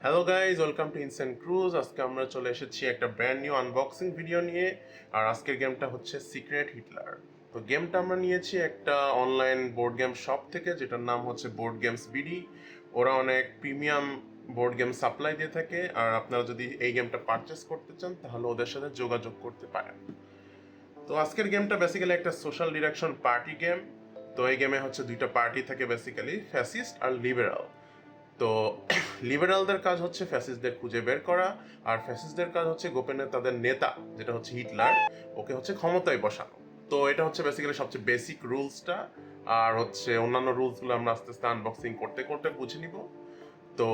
Hello guys, welcome to ইনসেন্ট ক্রুজ। আজকে আমরা চলে এসেছি একটা ব্র্যান্ড নিউ আনবক্সিং ভিডিও নিয়ে। আর আজকের গেমটা হচ্ছে সিক্রেট হিটলার। তো গেমটা আমরা নিয়েছি একটা অনলাইন বোর্ড গেম শপ থেকে, যেটার নাম হচ্ছে বোর্ড গেমস বিডি। ওরা অনেক প্রিমিয়াম বোর্ড গেম সাপ্লাই দিয়ে থাকে, আর আপনারা যদি এই গেমটা পারচেস করতে চান তাহলে ওদের সাথে যোগাযোগ করতে পারেন। তো আজকের গেমটা বেসিক্যালি একটা সোশ্যাল ডিরেকশন পার্টি গেম। তো এই গেমে হচ্ছে দুইটা পার্টি থাকে, বেসিক্যালি ফ্যাসিস্ট আর লিবারাল। তো লিবারালদের কাজ হচ্ছে ফ্যাসিস্টদের খুঁজে বের করা, আর ফ্যাসিস্টদের কাজ হচ্ছে গোপনে তাদের নেতা, যেটা হচ্ছে হিটলার, ওকে হচ্ছে ক্ষমতায় বসানো। তো এটা হচ্ছে বেসিক্যালি সবচেয়ে বেসিক রুলসটা। আর হচ্ছে অন্যান্য রুলসগুলো আমরা আস্তে আস্তে আনবক্সিং করতে করতে বুঝে নিব। তো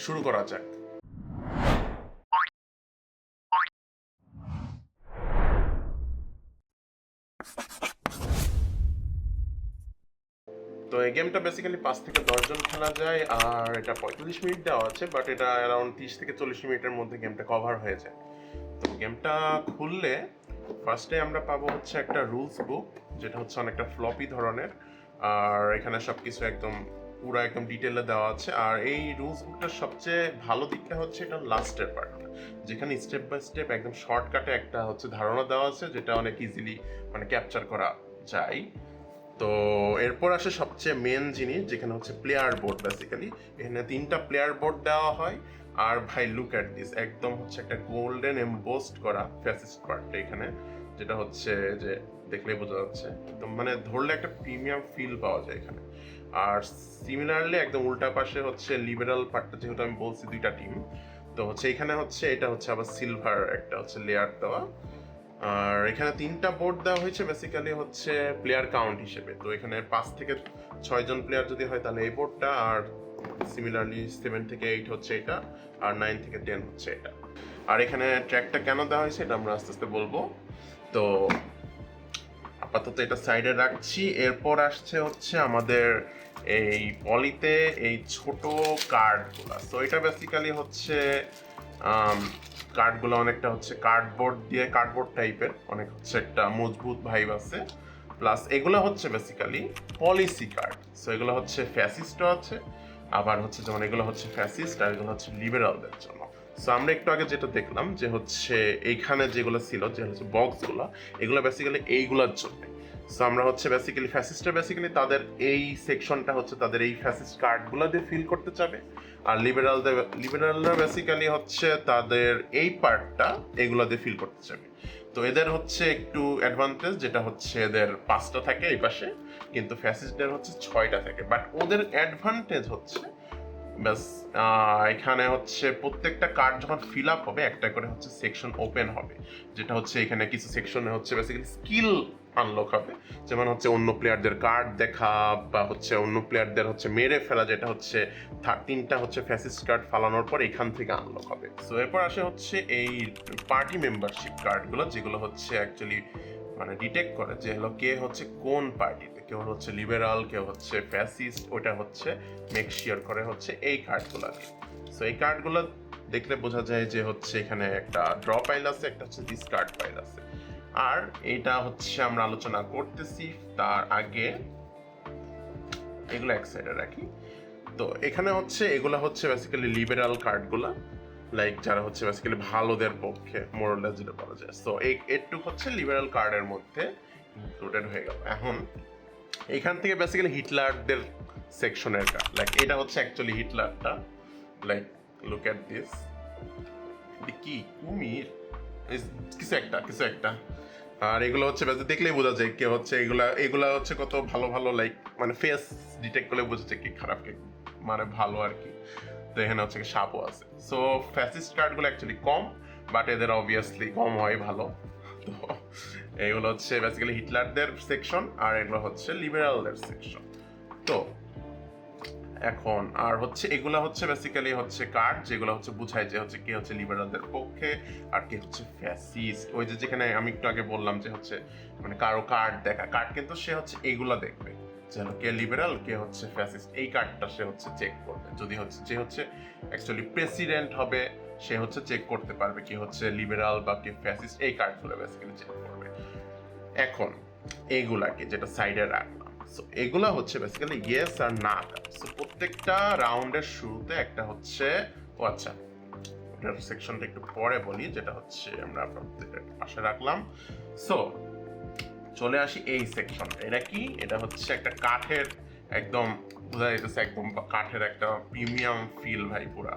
শুরু করা যাক। তো এই গেমটা বেসিক্যালি 5 থেকে 10 জন খেলা যায়, আর এটা 45 মিনিট দেওয়া আছে, বাট এটা অ্যারাউন্ড 30 থেকে 40 মিনিটের মধ্যে গেমটা কভার হয়ে যায়। তো গেমটা খুললে ফার্স্টে আমরা পাবো হচ্ছে একটা রুলস বুক, যেটা হচ্ছে অনেকটা ফ্লপি ধরনের। আর এখানে সব কিছু একদম পুরো একদম ডিটেলে দেওয়া আছে। আর এই রুলস বুকটার সবচেয়ে ভালো দিকটা হচ্ছে এটা লাস্টের পার্টটা, যেখানে স্টেপ বাই স্টেপ একদম শর্টকাটে একটা হচ্ছে ধারণা দেওয়া আছে, যেটা অনেক ইজিলি মানে ক্যাপচার করা যায়। তো এরপর আসে সবচেয়ে মেন জিনিস, যেখানে হচ্ছে প্লেয়ার বোর্ড। বেসিক্যালি এখানে 3টা প্লেয়ার বোর্ড দেওয়া হয়। আর ভাই লুক অ্যাট দিস, একদম হচ্ছে একটা গোল্ডেন এমবোসড করা ফ্যাসিস্ট কার্ডটা এখানে, যেটা হচ্ছে যে দেখলেই বোঝা যাচ্ছে একদম, মানে ধরলে একটা প্রিমিয়াম ফিল পাওয়া যায় এখানে। আর সিমিলারলি একদম উল্টা পাশে হচ্ছে লিবারাল পার্টটা, যেহেতু আমি বলছি দুইটা টিম, তো হচ্ছে এখানে হচ্ছে এটা হচ্ছে আবার সিলভার একটা হচ্ছে লেয়ার দেওয়া। আর এখানে 3টা বোর্ড দেওয়া হয়েছে বেসিক্যালি হচ্ছে প্লেয়ার কাউন্ট হিসেবে। তো এখানে 5 থেকে 6 জন প্লেয়ার যদি হয় তাহলে এই বোর্ডটা, আর সিমিলারলি 7 থেকে 8 হচ্ছে এটা, আর 9 থেকে 10 হচ্ছে এটা। আর এখানে ট্র্যাকটা কেন দেওয়া হয়েছে এটা আমরা আস্তে আস্তে বলবো। তো আপাতত এটা সাইডে রাখছি। এরপর আসছে হচ্ছে আমাদের এই পলিতে এই ছোট কার্ডগুলো। তো এটা বেসিক্যালি হচ্ছে কার্ডগুলো অনেকটা হচ্ছে কার্ডবোর্ড দিয়ে, কার্ডবোর্ড টাইপের, অনেক হচ্ছে একটা মজবুত ভাইব আছে। প্লাস এগুলো হচ্ছে বেসিক্যালি পলিসি কার্ড। সো এগুলো হচ্ছে ফ্যাসিস্টও আছে, আবার হচ্ছে যেমন এগুলো হচ্ছে ফ্যাসিস্ট, আর এগুলো হচ্ছে লিবারালদের জন্য। সো আমরা একটু আগে যেটা দেখলাম যে হচ্ছে এইখানে যেগুলো ছিল, যে হচ্ছে বক্সগুলো, এগুলো বেসিক্যালি এইগুলোর জন্য। সো আমরা হচ্ছে বেসিক্যালি ফ্যাসিস্টরা বেসিক্যালি তাদের এই সেকশনটা হচ্ছে তাদের এই ফ্যাসিস্ট কার্ডগুলো দিয়ে ফিল করতে চাবে। আর লিবারালরা বেসিক্যালি হচ্ছে তাদের এই পার্টটা এগুলো দিয়ে ফিল করতে চাবে। তো এদের হচ্ছে একটু অ্যাডভান্টেজ, যেটা হচ্ছে এদের 5টা থাকে এই পাশে, কিন্তু ফ্যাসিস্টদের হচ্ছে 6টা থাকে। বাট ওদের অ্যাডভান্টেজ হচ্ছে ব্যাস এখানে হচ্ছে প্রত্যেকটা কার্ড যখন ফিল আপ হবে একটা করে হচ্ছে সেকশন ওপেন হবে, যেটা হচ্ছে এখানে কিছু সেকশনে হচ্ছে বেসিক্যালি স্কিল আনলক হবে। যেমন হচ্ছে অন্য প্লেয়ারদের কার্ড দেখা, বা হচ্ছে অন্য প্লেয়ারদের হচ্ছে মেরে ফেলা, যেটা হচ্ছে 3টা হচ্ছে ফ্যাসিস্ট কার্ড ফালানোর পর এখান থেকে আনলক হবে। সো এরপর আসে হচ্ছে এই পার্টি মেম্বারশিপ কার্ডগুলো, যেগুলো হচ্ছে অ্যাকচুয়ালি মানে ডিটেক্ট করে যে হলো কে হচ্ছে কোন পার্টিতে, কেউ হচ্ছে লিবারাল, কেউ হচ্ছে ফ্যাসিস্ট, ওটা হচ্ছে মেক শিওর করে হচ্ছে এই কার্ডগুলো দিয়ে। সো এই কার্ডগুলো দেখলে বোঝা যায় যে হচ্ছে এখানে একটা ড্র পাইল আছে, একটা হচ্ছে ডিসকার্ড পাইল আছে। আর এইটা হচ্ছে আমরা আলোচনা করতেছি তার আগে এগুলো এক সাইডে রাখি। তো এখানে হচ্ছে এগুলা হচ্ছে বেসিক্যালি লিবারাল কার্ডগুলা, লাইক যারা হচ্ছে বেসিক্যালি ভালোদের পক্ষে মোরাললেস যেটা বলা যায়। সো একটু হচ্ছে লিবারাল কার্ডের মধ্যে ইনক্লুডেড হয়ে গেল। এখন এখান থেকে বেসিক্যালি হিটলারদের সেকশনের কার্ড, লাইক এটা হচ্ছে অ্যাকচুয়ালি হিটলারটা, লাইক লুক এট দিস। কি কুমির, কিছু একটা। আর এগুলো হচ্ছে দেখলেই বোঝা যায় কে হচ্ছে, এগুলা এগুলা হচ্ছে কত ভালো ভালো, লাইক মানে ফেস ডিটেক্ট করলে বোঝা যায় কি খারাপ, কে মানে ভালো আর কি। তো এখানে হচ্ছে সাপও আছে। সো ফ্যাসিস্ট কার্ডগুলো অ্যাকচুয়ালি কম, বাট এদের অবভিয়াসলি কম হয় ভালো। তো এগুলো হচ্ছে বেসিক্যালি হিটলারদের সেকশন, আর এগুলো হচ্ছে লিবারালদের সেকশন। তো এখন আর হচ্ছে এগুলা হচ্ছে বেসিক্যালি হচ্ছে কার্ড, যেগুলো হচ্ছে বুঝায় যে হচ্ছে কে হচ্ছে লিবারালদের পক্ষে আর কে হচ্ছে ফ্যাসিস্ট। ওই যে যেখানে আমি একটু আগে বললাম যে হচ্ছে মানে কারো কার্ড দেখা, কার্ড কিন্তু সে হচ্ছে এইগুলা দেখবে যেন কে লিবারাল কে হচ্ছে ফ্যাসিস্ট, এই কার্ডটা সে হচ্ছে চেক করবে। যদি হচ্ছে যে হচ্ছে অ্যাকচুয়ালি প্রেসিডেন্ট হবে, সে হচ্ছে চেক করতে পারবে কি হচ্ছে লিবারাল বা কে ফ্যাসিস্ট, এই কার্ডগুলো বেসিক্যালি চেক করবে। এখন এইগুলাকে যেটা সাইডে রাখলাম, সো এগুলা হচ্ছে বেসিক্যালি ইয়েস আর না। সো প্রত্যেকটা রাউন্ডের শুরুতে একটা হচ্ছে ও আচ্ছা, ওটার সেকশনটা একটু পরে বলি, যেটা হচ্ছে আমরা আপনাদের পাশে রাখলাম। সো চলে আসি এই সেকশন। এটা কি? এটা হচ্ছে একটা কাঠের, একদম বোঝা যাইতেছে একদম কাঠের একটা প্রিমিয়াম ফিল ভাই পুরা।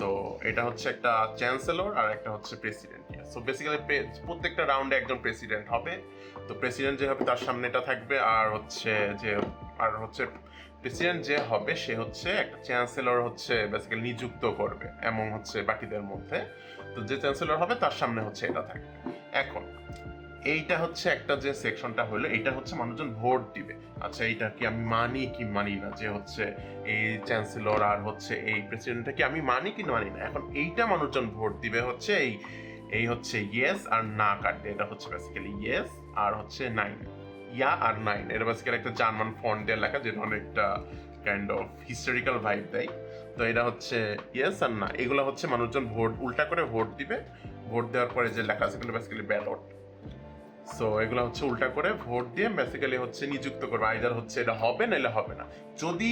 তো এটা হচ্ছে একটা চ্যান্সেলর আর একটা হচ্ছে প্রেসিডেন্ট। সো বেসিক্যালি প্রত্যেকটা রাউন্ডে একজন প্রেসিডেন্ট হবে। তো প্রেসিডেন্ট যে হবে তার সামনে এটা থাকবে, আর হচ্ছে প্রেসিডেন্ট যে হবে সে হচ্ছে একটা চ্যান্সেলর হচ্ছে বেসিক্যালি নিযুক্ত করবে এবং হচ্ছে বাকিদের মধ্যে। তো যে চ্যান্সেলর হবে তার সামনে হচ্ছে এটা থাকবে। এখন এইটা হচ্ছে একটা যে সেকশনটা হলো, এটা হচ্ছে মানুষজন ভোট দিবে। আচ্ছা, এইটা কি আমি মানি কি মানি না, যে হচ্ছে এই চ্যান্সেলর আর হচ্ছে এই প্রেসিডেন্টটা কি আমি মানি কি মানি না। এখন এইটা মানুষজন ভোট দিবে হচ্ছে এই এই হচ্ছে ইয়েস আর না কাটবে। এটা হচ্ছে বেসিক্যালি ইয়েস আর হচ্ছে 9, ইয়া আর 9। এটা বেসিক্যালি একটা জার্মান ফন্ট দিয়ে লেখা, যেটা অনেকটা কাইন্ড অফ হিস্টোরিক্যাল ভাইব দেয়। তো এটা হচ্ছে ইয়েস আর না, এগুলো হচ্ছে মানুষজন ভোট উল্টা করে ভোট দিবে। ভোট দেওয়ার পরে যে লেখা আছে এগুলো বেসিক্যালি ব্যালট। সো এগুলো হচ্ছে উল্টা করে ভোট দিয়ে বেসিক্যালি হচ্ছে নিযুক্ত করবে, আইদার হচ্ছে এটা হবে নাহলে হবে না। যদি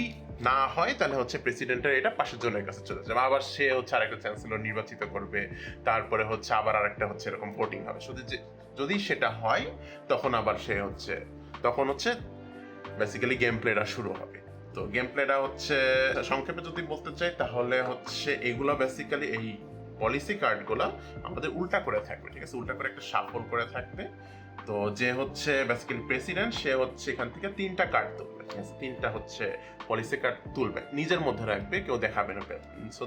না হয় তাহলে হচ্ছে প্রেসিডেন্টের এটা পাশের জনের কাছে চলে যাবে, আবার সে হচ্ছে আরেকটা চ্যান্সেলর নির্বাচিত করবে, তারপরে হচ্ছে আবার আরেকটা হচ্ছে এরকম ভোটিং হবে। শুধু যদি সেটা হয় তখন আবার সে হচ্ছে তখন হচ্ছে বেসিক্যালি গেম প্লেটা শুরু হবে। তো গেম প্লেটা হচ্ছে সংক্ষেপে যদি বলতে চাই তাহলে হচ্ছে এগুলো বেসিক্যালি এই পলিসি কার্ডগুলো আমাদের উল্টা করে থাকবে, ঠিক আছে? উল্টা করে একটা শাফল করে থাকবে। তো যে হচ্ছে বেসিক্যালি প্রেসিডেন্ট সে হচ্ছে এখান থেকে 3টা কার্ড তুলবে, ঠিক আছে? 3টা হচ্ছে পলিসি কার্ড তুলবে, নিজের মধ্যে রাখবে, কেউ দেখাবে না। সো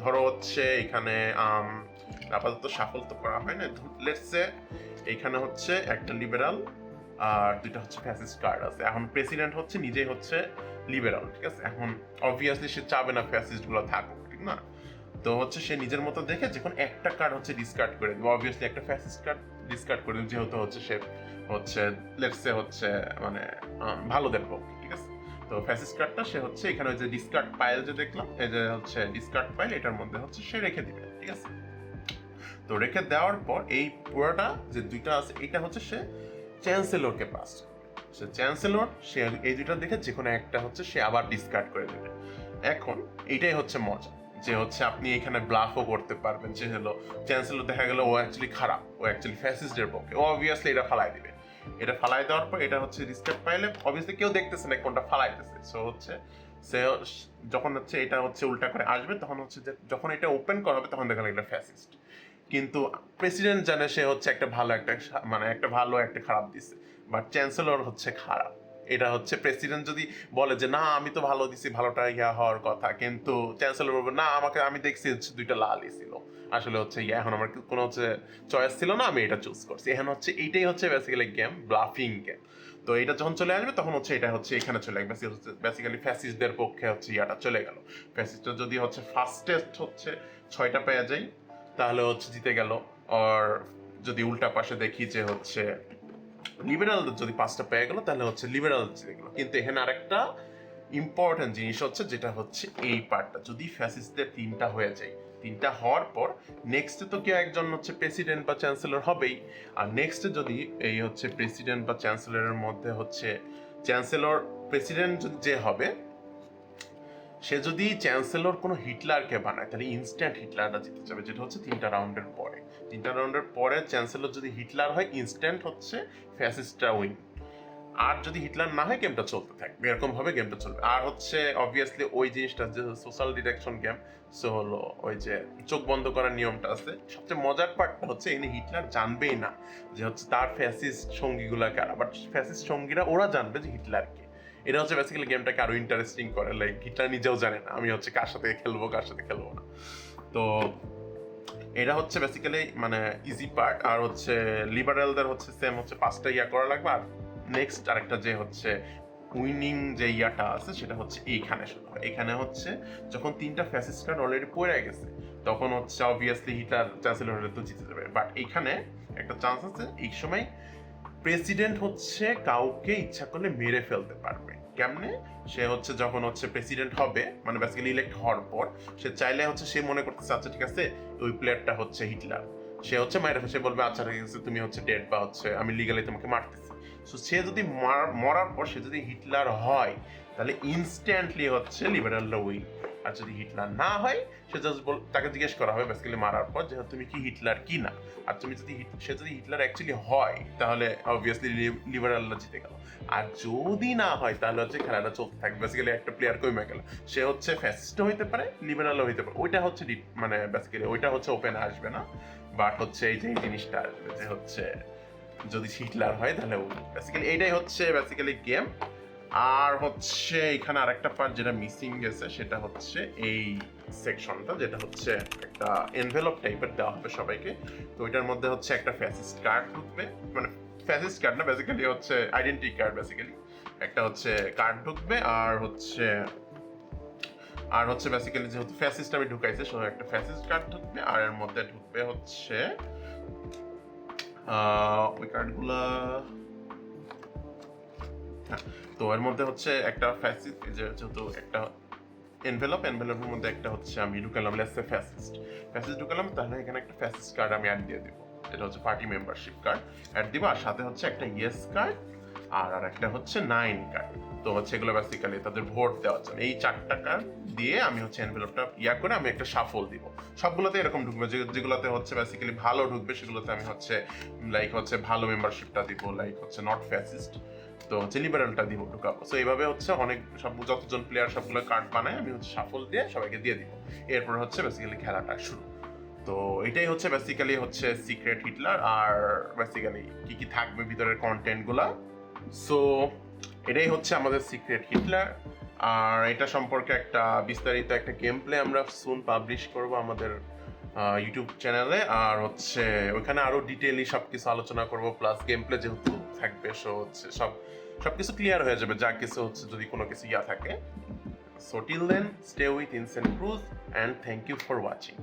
ধরো হচ্ছে এখানে আপাতত শাফল তো করা হয় না, লেটস সে এখানে হচ্ছে একটা লিবারাল আর 2টা হচ্ছে ফ্যাসিস্ট কার্ড আছে। এখন প্রেসিডেন্ট হচ্ছে নিজেই হচ্ছে লিবারাল, ঠিক আছে? এখন অবভিয়াসলি সে চাবে না ফ্যাসিস্ট গুলো থাকুক, ঠিক না? তো হচ্ছে সে নিজের মতো দেখে যখন একটা কার্ড হচ্ছে ডিসকার্ড করে দেবে, অবভিয়াসলি একটা ফ্যাসিস্ট কার্ড ডিসকার্ড করে দেবে, যেহেতু হচ্ছে সে হচ্ছে লেটস সে হচ্ছে মানে ভালোদের পক্ষে, ঠিক আছে? তো ফ্যাসিস্ট কার্ডটা সে হচ্ছে এখানে ওই যে ডিসকার্ড পাইল যে দেখলাম, এই যে হচ্ছে ডিসকার্ড পাইল, এটার মধ্যে হচ্ছে সে রেখে দিবে, ঠিক আছে? তো রেখে দেওয়ার পর এই পুরোটা যে 2টা আছে এটা হচ্ছে সে চ্যান্সেলরকে পাস, সে চ্যান্সেলর সে এই 2টা দেখে যে কোনো একটা হচ্ছে সে আবার ডিসকার্ড করে দেবে। এখন এইটাই হচ্ছে মজা, যে হচ্ছে আপনি এখানে ব্লাফও করতে পারবেন, যে হলো চ্যান্সেলর দেখা গেল ও অ্যাকচুয়ালি খারাপ, ও অ্যাকচুয়ালি ফ্যাসিস্টের পক্ষে, ও অবভিয়াসলি এটা ফালাই দিবে। এটা ফালাই দেওয়ার পর এটা হচ্ছে ডিসকার্ড পাইলে অবভিয়াসলি কেউ দেখতেছে না কোনটা ফালাইতেছে। সো হচ্ছে সে যখন হচ্ছে এটা হচ্ছে উল্টা করে আসবে তখন হচ্ছে যে যখন এটা ওপেন করা হবে তখন দেখা এটা ফ্যাসিস্ট। কিন্তু প্রেসিডেন্ট জানে সে হচ্ছে একটা ভালো একটা মানে একটা ভালো একটা খারাপ দিছে, বাট চ্যান্সেলর হচ্ছে খারাপ। এটা হচ্ছে প্রেসিডেন্ট যদি বলে যে না আমি তো ভালো দিছি, ভালোটা ইয়া হওয়ার কথা, কিন্তু চ্যান্সেলর বলবে না আমি দেখছি হচ্ছে 2টা লালই ছিল, আসলে হচ্ছে ইয়া এখন আমার কোনো হচ্ছে চয়েস ছিল না, আমি এটা চুজ করছি। এখন হচ্ছে এইটাই হচ্ছে বেসিক্যালি গেম, ব্লাফিং গেম। তো এটা যখন চলে আসবে তখন হচ্ছে এটা হচ্ছে এখানে চলে আসবে, বেসিক্যালি ফ্যাসিস্টদের পক্ষে হচ্ছে ইয়াটা চলে গেল। ফ্যাসিস্টরা যদি হচ্ছে ফার্স্টেস্ট হচ্ছে 6টা পেয়ে যায় তাহলে হচ্ছে জিতে গেল। আর যদি উল্টা পাশে দেখি যে হচ্ছে লিবারালদের যদি 5টা পেয়ে গেল তাহলে হচ্ছে লিবারাল জিতে গেল। কিন্তু এখানে আরেকটা ইম্পর্টেন্ট জিনিস হচ্ছে, যেটা হচ্ছে এই পার্টটা যদি ফ্যাসিস্টদের 3টা হয়ে যায়, 3টা হওয়ার পর নেক্সটে তো কেউ একজন হচ্ছে প্রেসিডেন্ট বা চ্যান্সেলর হবেই। আর নেক্সটে যদি এই হচ্ছে প্রেসিডেন্ট বা চ্যান্সেলরের মধ্যে হচ্ছে চ্যান্সেলর প্রেসিডেন্ট যে হবে সে যদি চ্যান্সেলর কোনো হিটলারকে বানায় তাহলে ইনস্ট্যান্ট হিটলারটা জিতে যাবে, যেটা হচ্ছে 3টা রাউন্ডের পরে। 3টা রাউন্ডের পরে চ্যান্সেলর যদি হিটলার হয় ইনস্ট্যান্ট হচ্ছে ফ্যাসিস্টরা উইন। আর যদি হিটলার না হয় গেমটা চলতে থাকবে, এরকম ভাবে গেমটা চলবে। আর হচ্ছে অবভিয়াসলি ওই জিনিসটা যে সোশ্যাল ডিডাকশন গেম, সো হলো ওই যে চোখ বন্ধ করার নিয়মটা আছে। সবচেয়ে মজার পার্টটা হচ্ছে এখানে হিটলার জানবেই না যে হচ্ছে তার ফ্যাসিস্ট সঙ্গীগুলা কারা, বাট ফ্যাসিস্ট সঙ্গীরা ওরা জানবে যে হিটলারকে। এটা হচ্ছে বেসিক্যালি গেমটাকে আরো ইন্টারেস্টিং করে, লাইক হিটলার নিজেও জানে না আমি হচ্ছে কার সাথে খেলবো কার সাথে খেলবো না। তো এটা হচ্ছে বেসিক্যালি মানে ইজি পার্ট। আর হচ্ছে লিবারেলদের হচ্ছে সেম হচ্ছে 5টা ইয়া করা লাগবে। আর নেক্সট আরেকটা যে হচ্ছে উইনিং যে ইয়াটা আছে সেটা হচ্ছে এইখানে শুরু হয়। এখানে হচ্ছে যখন 3টা ফ্যাসিস্ট কার্ড অলরেডি পড়ে গেছে তখন হচ্ছে অবভিয়াসলি হিটলার চ্যান্সেলর তো জিতে যাবে। বাট এইখানে একটা চান্স আছে, এই সময় প্রেসিডেন্ট হচ্ছে কাউকে ইচ্ছা করলে মেরে ফেলতে পারবে। কেমনে? সে হচ্ছে যখন হচ্ছে প্রেসিডেন্ট হবে মানে বেসিক্যালি ইলেক্ট হওয়ার পর সে চাইলে হচ্ছে সে মনে করতেছে আচ্ছা ঠিক আছে ওই প্লেয়ারটা হচ্ছে হিটলার, সে হচ্ছে মায়ের সে বলবে আচ্ছা ঠিক আছে তুমি হচ্ছে ডেড বা হচ্ছে আমি লিগালি তোমাকে মারতেছি। সো সে যদি মরার পর সে যদি হিটলার হয় তাহলে ইনস্ট্যান্টলি হচ্ছে লিবারেলরা উইন। আর আর যদি হিটলার না হয় সে জাস্ট তাকে জিজ্ঞেস করা হবে বেসিক্যালি মারার পর যে তুমি কি হিটলার কি না। আর তুমি যদি সে যদি হিটলার অ্যাকচুয়ালি হয় তাহলে অবভিয়াসলি লিবারালরা জিতে গেল। আর যদি না হয় তাহলে হচ্ছে খেলাটা চলতে থাকবে, বেসিক্যালি একটা প্লেয়ার কমে গেল, সে হচ্ছে ফ্যাসিস্টও হইতে পারে লিবারালও হইতে পারে। ওইটা হচ্ছে মানে বেসিক্যালি ওইটা হচ্ছে ওপেন আসবে না, বাট হচ্ছে এই যে এই জিনিসটা আসবে যে হচ্ছে যদি হিটলার হয় তাহলে বেসিক্যালি এইটাই হচ্ছে বেসিক্যালি গেম। আর হচ্ছে এখানে আরেকটা পার্ট যেটা মিসিং গেছে সেটা হচ্ছে এই সেকশনটা, যেটা হচ্ছে একটা এনভেলপ টাইপের দেওয়া হবে সবাইকে। তো ওইটার মধ্যে হচ্ছে একটা ফ্যাসিস্ট কার্ড ঢুকবে, মানে ফ্যাসিস্ট কার্ড না বেসিক্যালি হচ্ছে আইডেন্টি কার্ড, বেসিক্যালি একটা হচ্ছে কার্ড ঢুকবে। আর হচ্ছে বেসিক্যালি যেহেতু ফ্যাসিস্ট আমি ঢুকাইছি সো একটা ফ্যাসিস্ট কার্ড ঢুকবে। আর এর মধ্যে ঢুকবে হচ্ছে ওই কার্ডগুলা, হ্যাঁ, তো এর মধ্যে হচ্ছে একটা ফ্যাসিস্ট, যেহেতু একটা এনভেলপের মধ্যে একটা হচ্ছে আমি ঢুকালাম লেটস সে ফ্যাসিস্ট ঢুকালাম, তাহলে এখানে একটা ফ্যাসিস্ট কার্ড আমি অ্যাড দিয়ে দিব, এটা হচ্ছে পার্টি মেম্বারশিপ কার্ড অ্যাড দিব। আর সাথে হচ্ছে একটা ইয়েস কার্ড আর একটা হচ্ছে 9 কার্ড। তো হচ্ছে এগুলো বেসিক্যালি তাদের ভোট দেওয়ার জন্য এই 4টা কার্ড দিয়ে আমি হচ্ছে এনভেলপটা করে আমি একটা শাফল দিব। সবগুলোতে এরকম ঢুকবে, যেগুলোতে হচ্ছে বেসিক্যালি ভালো ঢুকবে সেগুলোতে আমি হচ্ছে লাইক হচ্ছে ভালো মেম্বারশিপটা দিব, লাইক হচ্ছে নট ফ্যাসিস্ট, তো হচ্ছে লিবারেলটা দিব ঢুকাবো। সো এইভাবে হচ্ছে অনেক যতজন প্লেয়ার সবগুলো কার্ড বানায় আমি হচ্ছে শাফল দিয়ে সবাইকে দিয়ে দিব। এরপর হচ্ছে বেসিক্যালি খেলাটা শুরু। তো এটাই হচ্ছে বেসিক্যালি হচ্ছে সিক্রেট হিটলার। আর বেসিক্যালি কি কি থাকবে ভিতরের কন্টেন্ট গুলা, সো এটাই হচ্ছে আমাদের সিক্রেট হিটলার। আর এটা সম্পর্কে একটা বিস্তারিত একটা গেম প্লে আমরা সুন পাবলিশ করব আমাদের ইউটিউব চ্যানেলে। আর হচ্ছে ওইখানে আরো ডিটেইলি সবকিছু আলোচনা করব, প্লাস গেম প্লে যেহেতু থাকবে সো হচ্ছে সবকিছু ক্লিয়ার হয়ে যাবে, যা কিছু হচ্ছে যদি কোনো কিছু থাকে। So till then, stay with Instant Cruise and thank you for watching.